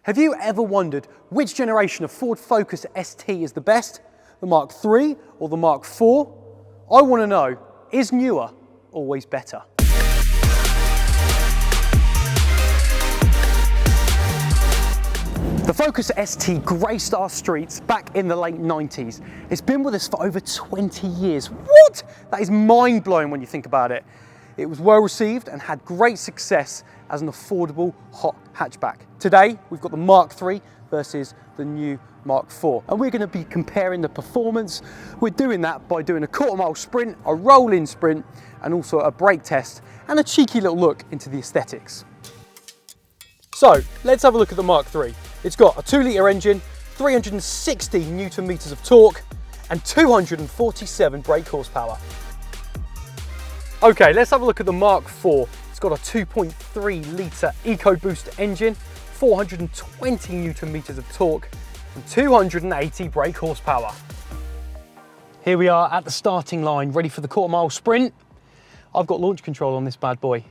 Have you ever wondered which generation of Ford Focus ST is the best? The Mark 3 or the Mark 4? I want to know, is newer always better? The Focus ST graced our streets back in the late 90s. It's been with us for over 20 years. What? That is mind-blowing when you think about it. It was well received and had great success as an affordable hot hatchback. Today, we've got the Mark 3 versus the new Mark 4. And we're going to be comparing the performance. We're doing that by doing a quarter-mile sprint, a roll-in sprint, and also a brake test, and a cheeky little look into the aesthetics. So, let's have a look at the Mark 3. It's got a 2-litre engine, 360 Newton meters of torque, and 247 brake horsepower. Okay, let's have a look at the Mark 4. It's got a 2.3 litre EcoBoost engine, 420 Newton meters of torque, and 280 brake horsepower. Here we are at the starting line, ready for the quarter-mile sprint. I've got launch control on this bad boy.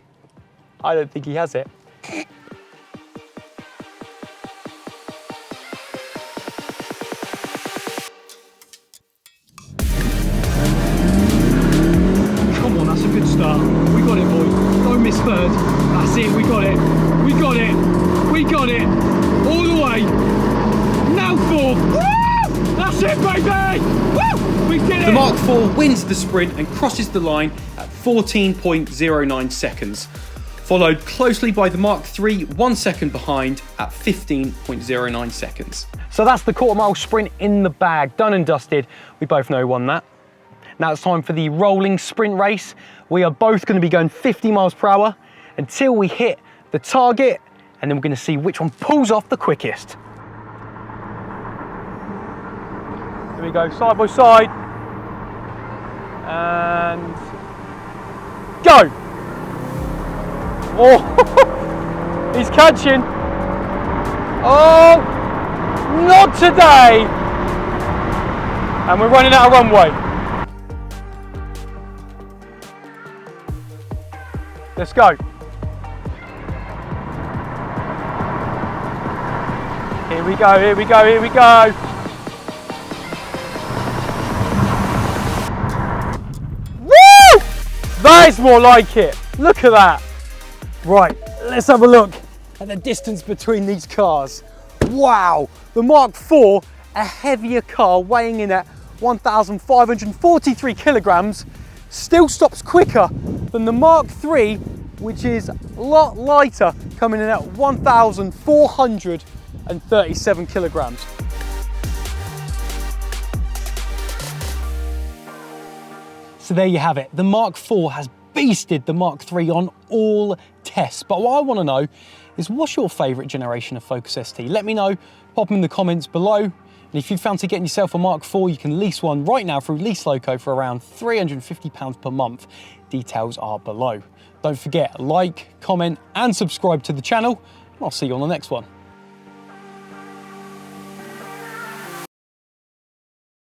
I don't think he has it. That's a good start. We got it, boys. Don't miss third. That's it. We got it. We got it. We got it. All the way. Now fourth. Woo! That's it, baby. Woo! We did it. The Mark 4 wins the sprint and crosses the line at 14.09 seconds. Followed closely by the Mark 3, 1 second behind at 15.09 seconds. So that's the quarter-mile sprint in the bag. Done and dusted. We both know who won that. Now it's time for the rolling sprint race. We are both going to be going 50 miles per hour until we hit the target, and then we're going to see which one pulls off the quickest. Here we go, side by side. And go! Oh, he's catching. Oh, not today. And we're running out of runway. Let's go. Here we go, here we go, here we go. Woo! That is more like it. Look at that. Right, let's have a look at the distance between these cars. Wow, the Mark 4, a heavier car weighing in at 1,543 kilograms, still stops quicker than the Mark 3, which is a lot lighter, coming in at 1,437 kilograms. So there you have it. The Mark 4 has beasted the Mark 3 on all tests. But what I want to know is, what's your favourite generation of Focus ST? Let me know, pop them in the comments below. And if you fancy getting yourself a Mark 4, you can lease one right now through LeaseLoco for around £350 per month. Details are below. Don't forget, like, comment and subscribe to the channel, and I'll see you on the next one.